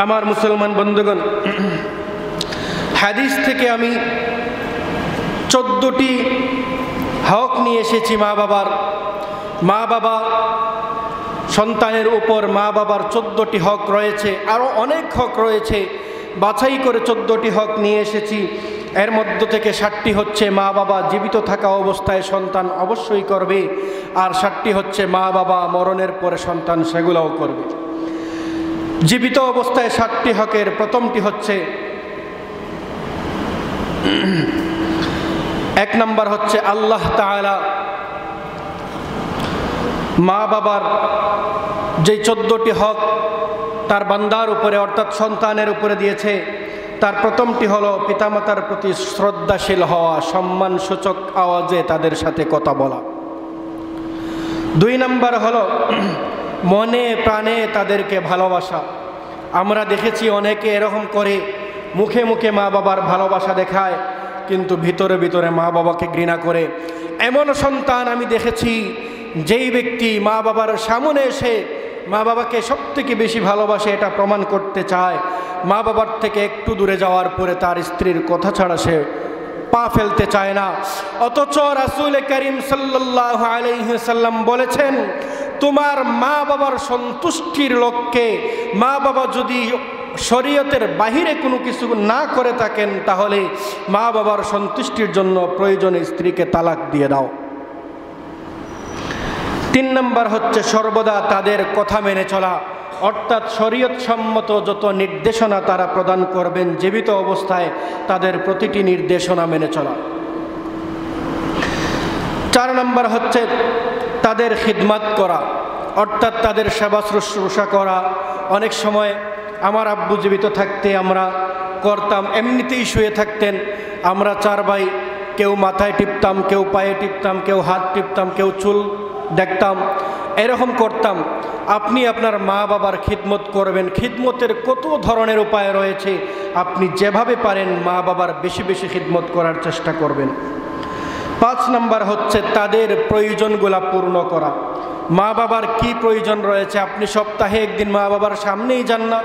আমার মুসলমান বন্ধুগণ, হাদিস থেকে আমি 14টি হক নিয়ে এসেছি মা বাবার। মা বাবা সন্তানের উপর মা বাবার 14টি হক রয়েছে, আরও অনেক হক রয়েছে, বাছাই করে 14টি হক নিয়ে এসেছি। এর মধ্য থেকে 7টি হচ্ছে মা বাবা জীবিত থাকা অবস্থায় সন্তান অবশ্যই করবে, আর 7টি হচ্ছে মা বাবা মরণের পরে সন্তান সেগুলোও করবে। জীবিত অবস্থায় 7টি হকের প্রথমটি হচ্ছে, 1 নম্বর হচ্ছে আল্লাহ তাআলা মা বাবার যে 14টি হক তার বান্দার উপরে অর্থাৎ সন্তানের উপরে দিয়েছে, তার প্রথমটি হলো পিতামাতার প্রতি শ্রদ্ধাশীল হওয়া, সম্মানসূচক আওয়াজে তাদের সাথে কথা বলা। 2 নম্বর হলো মনে প্রাণে তাদেরকে ভালোবাসা। আমরা দেখেছি অনেকে এরকম করে, মুখে মুখে মা বাবার ভালোবাসা দেখায় কিন্তু ভিতরে ভিতরে মা বাবাকে ঘৃণা করে। এমন সন্তান আমি দেখেছি যেই ব্যক্তি মা বাবার সামনে এসে মা বাবাকে সবথেকে বেশি ভালোবাসে এটা প্রমাণ করতে চায়, মা বাবার থেকে একটু দূরে যাওয়ার পরে তার স্ত্রীর কথা ছাড়া সে পা ফেলতে চায় না। অথচ রাসূল করিম সাল্লাল্লাহু আলাইহি ওয়াসাল্লাম বলেছেন, তোমার মা বাবার সন্তুষ্টির লক্ষ্যে মা বাবা যদি শরীয়তের বাহিরে কোনো কিছু না করে থাকেন তাহলে মা বাবার সন্তুষ্টির জন্য প্রয়োজনে স্ত্রীকে তালাক দিয়ে দাও। 3 নম্বর হচ্ছে সর্বদা তাদের কথা মেনে চলা, অর্থাৎ শরীয়ত সম্মত যত নির্দেশনা তারা প্রদান করবেন জীবিত অবস্থায় তাদের প্রতিটি নির্দেশনা মেনে চলা। 4 নম্বর হচ্ছে তাদের খিদমত করা, অর্থাৎ তাদের সেবা শুশ্রূষা করা। অনেক সময় আমার আব্বু জীবিত থাকতে আমরা করতাম, এমনিতেই শুয়ে থাকতেন, আমরা 4 ভাই, কেউ মাথায় টিপতাম, কেউ পায়ে টিপতাম, কেউ হাত টিপতাম, কেউ চুল দেখতাম, এরকম করতাম। আপনি আপনার মা বাবার খিদমত করবেন। খিদমতের কত ধরনের উপায় রয়েছে, আপনি যেভাবে পারেন মা বাবার বেশি বেশি খিদমত করার চেষ্টা করবেন। 5 নম্বর হচ্ছে তাদের প্রয়োজনগুলা পূর্ণ করা। মা বাবার কি প্রয়োজন রয়েছে আপনি সপ্তাহে একদিন মা বাবার সামনেই যান না,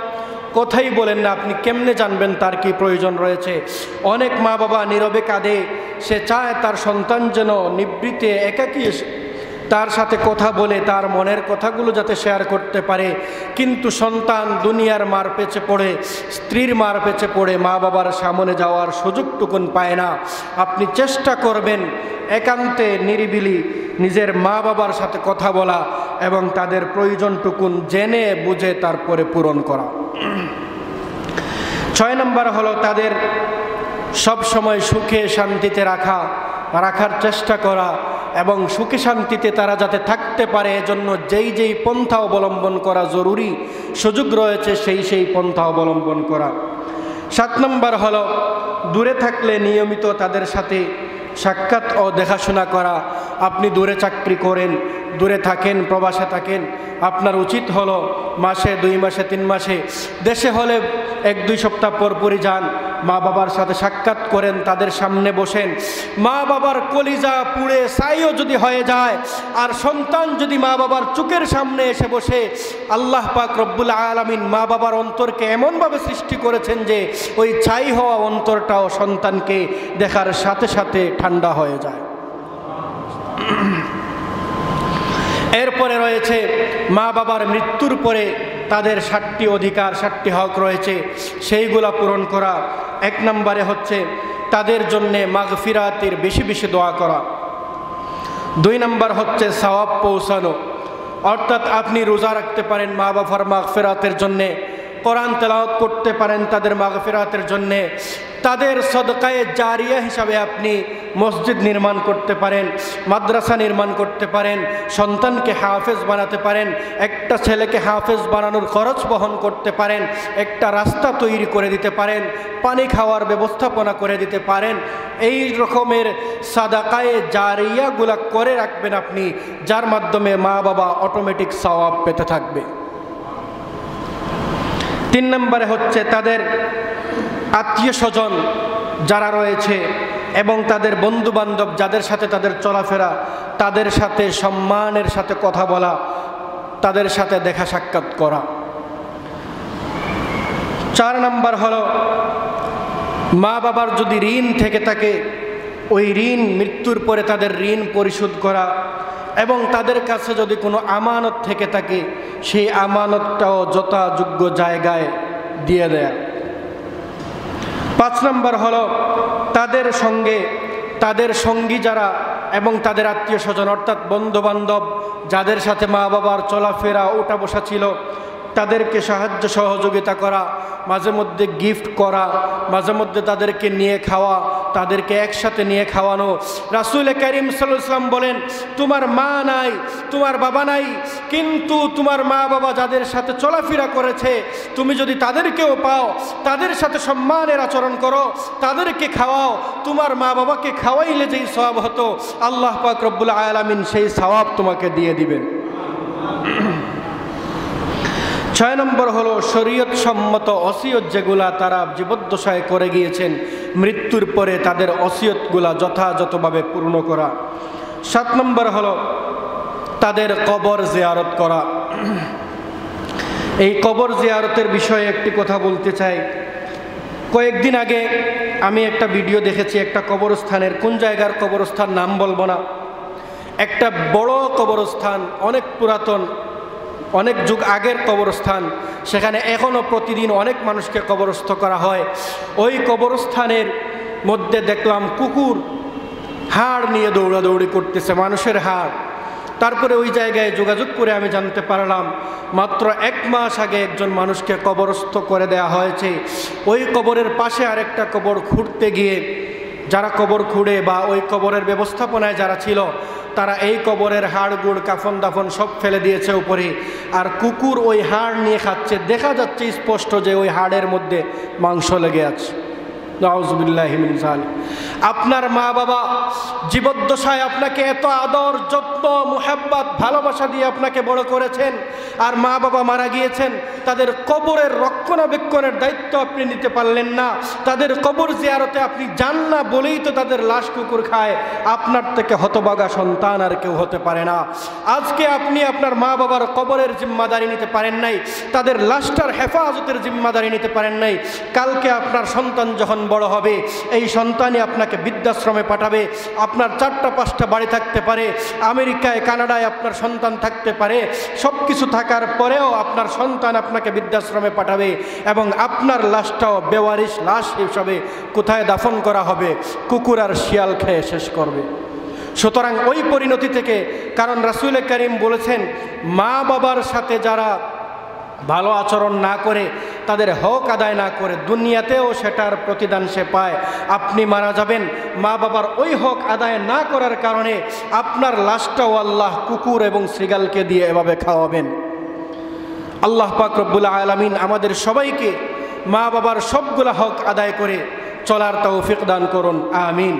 কথাই বলেন না, আপনি কেমনে জানবেন তার কি প্রয়োজন রয়েছে? অনেক মা বাবা নীরবে কাঁদে, সে চায় তার সন্তান যেন নিবৃত্তে একাকী তার সাথে কথা বলে তার মনের কথাগুলো যাতে শেয়ার করতে পারে, কিন্তু সন্তান দুনিয়ার মার পেছে পড়ে, স্ত্রীর মার পেছে পড়ে মা বাবার সামনে যাওয়ার সুযোগটুকুন পায় না। আপনি চেষ্টা করবেন একান্তে নিরিবিলি নিজের মা বাবার সাথে কথা বলা এবং তাদের প্রয়োজনটুকুন জেনে বুঝে তারপরে পূরণ করা। 6 নম্বর হলো তাদের সব সময় সুখে শান্তিতে রাখার চেষ্টা করা এবং সুখে শান্তিতে তারা যাতে থাকতে পারে এজন্য যেই যেই পন্থা অবলম্বন করা জরুরি, সুযোগ রয়েছে সেই পন্থা অবলম্বন করা। 7 নম্বর হলো দূরে থাকলে নিয়মিত তাদের সাথে সাক্ষাৎ ও দেখাশোনা করা। আপনি দূরে চাকরি করেন, দূরে থাকেন, প্রবাসে থাকেন, আপনার উচিত হলো মাসে 2 মাসে 3 মাসে, দেশে হলে 1-2 সপ্তাহ পরপরই যান, মা বাবার সাথে সাক্ষাৎ করেন, তাদের সামনে বসেন। মা বাবার কলিজা পুড়ে ছাইও যদি হয়ে যায় আর সন্তান যদি মা বাবার চোখের সামনে এসে বসে, আল্লাহ পাক রব্বুল আলামিন মা বাবার অন্তরকে এমনভাবে সৃষ্টি করেছেন যে ওই ছাই হওয়া অন্তরটাও সন্তানকে দেখার সাথে সাথে ঠান্ডা হয়ে যায়। এরপরে রয়েছে মা বাবার মৃত্যুর পরে তাদের 7টি অধিকার, 7টি হক রয়েছে, সেইগুলা পূরণ করা। 1 নম্বরে হচ্ছে তাদের জন্যে মাগফিরাতের বেশি বেশি দোয়া করা। 2 নম্বর হচ্ছে সওয়াব পৌঁছানো, অর্থাৎ আপনি রোজা রাখতে পারেন মা বাবার মাগফিরাতের জন্যে, কোরআন তেলাওয়াত করতে পারেন তাদের মাগফিরাতের জন্যে, তাদের সদকায়ে জারিয়া হিসাবে আপনি মসজিদ নির্মাণ করতে পারেন, মাদ্রাসা নির্মাণ করতে পারেন, সন্তানকে হাফেজ বানাতে পারেন, একটা ছেলেকে হাফেজ বানানোর খরচ বহন করতে পারেন, একটা রাস্তা তৈরি করে দিতে পারেন, পানি খাওয়ার ব্যবস্থাপনা করে দিতে পারেন। এই রকমের সাদাকায়ে জারিয়াগুলা করে রাখবেন আপনি, যার মাধ্যমে মা বাবা অটোমেটিক সওয়াব পেতে থাকবে। 3 নম্বরে হচ্ছে তাদের আত্মীয় স্বজন যারা রয়েছে এবং তাদের বন্ধু বান্ধব যাদের সাথে তাদের চলাফেরা, তাদের সাথে সম্মানের সাথে কথা বলা, তাদের সাথে দেখা সাক্ষাৎ করা। 4 নম্বর হলো মা বাবার যদি ঋণ থেকে থাকে ওই ঋণ মৃত্যুর পরে তাদের ঋণ পরিশোধ করা, এবং তাদের কাছে যদি কোনো আমানত থেকে থাকে সেই আমানতটাও যথাযোগ্য জায়গায় দিয়ে দেয়া। 5 নম্বর হলো তাদের সঙ্গী যারা এবং তাদের আত্মীয় স্বজন অর্থাৎ বন্ধু বান্ধব যাদের সাথে মা বাবার চলাফেরা ওঠা বসা ছিল তাদেরকে সাহায্য সহযোগিতা করা, মাঝে মধ্যে গিফট করা, মাঝে মধ্যে তাদেরকে নিয়ে খাওয়া, তাদেরকে একসাথে নিয়ে খাওয়ানো। রাসূল করিম সাল্লাল্লাহু আলাইহি ওয়াসাল্লাম বলেন, তোমার মা নাই, তোমার বাবা নাই, কিন্তু তোমার মা বাবা যাদের সাথে চলাফেরা করেছে তুমি যদি তাদেরকেও পাও, তাদের সাথে সম্মানের আচরণ করো, তাদেরকে খাওয়াও, তোমার মা বাবাকে খাওয়াইলে যেই সওয়াব হতো আল্লাহ পাক রব্বুল আলামিন সেই সওয়াব তোমাকে দিয়ে দিবেন। 6 নম্বর হলো শরীয়ত সম্মত ওসিয়ত যেগুলা তারা জীবদ্দশায় করে গিয়েছেন মৃত্যুর পরে তাদের ওসিয়তগুলা যথাযথভাবে পূর্ণ করা। 7 নম্বর হলো তাদের কবর জিয়ারত করা। এই কবর জিয়ারতের বিষয়ে একটি কথা বলতে চাই। কয়েকদিন আগে আমি একটা ভিডিও দেখেছি একটা কবরস্থানের, কোন জায়গার কবরস্থান নাম বলবো না, একটা বড় কবরস্থান, অনেক পুরাতন, অনেক যুগ আগের কবরস্থান, সেখানে এখনও প্রতিদিন অনেক মানুষকে কবরস্থ করা হয়। ওই কবরস্থানের মধ্যে দেখলাম কুকুর হাড় নিয়ে দৌড়াদৌড়ি করতেছে, মানুষের হাড়। তারপরে ওই জায়গায় যোগাযোগ করে আমি জানতে পারলাম মাত্র 1 মাস আগে একজন মানুষকে কবরস্থ করে দেওয়া হয়েছে। ওই কবরের পাশে আরেকটা কবর খুঁড়তে গিয়ে যারা কবর খুঁড়ে বা ওই কবরের ব্যবস্থাপনায় যারা ছিল তারা এই কবরের হাড় গুড় কাফন দাফন সব ফেলে দিয়েছে উপরে, আর কুকুর ওই হাড় নিয়ে খাচ্ছে। দেখা যাচ্ছে স্পষ্ট যে ওই হাড়ের মধ্যে মাংস লেগে আছে। নাউযুবিল্লাহি মিন যালিক। আপনার মা বাবা জীবদ্দশায় আপনাকে এত আদর যত্ন মুহাব্বত ভালোবাসা দিয়ে আপনাকে বড় করেছেন, আর মা বাবা মারা গিয়েছেন, তাদের কবরের রক্ষণাবেক্ষণের দায়িত্ব আপনি নিতে পারলেন না, তাদের কবর জিয়ারতে আপনি যান না বলেই তো তাদের লাশ কুকুর খায়। আপনার থেকে হতভাগা সন্তান আর কেউ হতে পারে না। আজকে আপনি আপনার মা বাবার কবরের জিম্মাদারি নিতে পারেন নাই, তাদের লাশটার হেফাজতের জিম্মাদারি নিতে পারেন নাই। কালকে আপনার সন্তান যখন বড় হবে এই সন্তানই আপনাকে বৃদ্ধাশ্রমে পাঠাবে। আপনার 4টা-5টা বাড়ি থাকতে পারে, আমেরিকায় কানাডায় আপনার সন্তান থাকতে পারে, সব কিছু থাকার পরেও আপনার সন্তান আপনাকে বৃদ্ধাশ্রমে পাঠাবে এবং আপনার লাশটাও বেওয়ারিশ লাশ হিসাবে কোথায় দাফন করা হবে? কুকুর আর শিয়াল খেয়ে শেষ করবে। সুতরাং ওই পরিণতি থেকে, কারণ রাসূল করিম বলেছেন মা বাবার সাথে যারা ভালো আচরণ না করে, তাদের হক আদায় না করে, দুনিয়াতেও সেটার প্রতিদান সে পায়। আপনি মারা যাবেন, মা বাবার ওই হক আদায় না করার কারণে আপনার লাশটাও আল্লাহ কুকুর এবং শৃগালকে দিয়ে এভাবে খাওয়াবেন। আল্লাহ পাক রব্বুল আলামিন আমাদের সবাইকে মা বাবার সবগুলা হক আদায় করে চলার তৌফিক দান করুন, আমিন।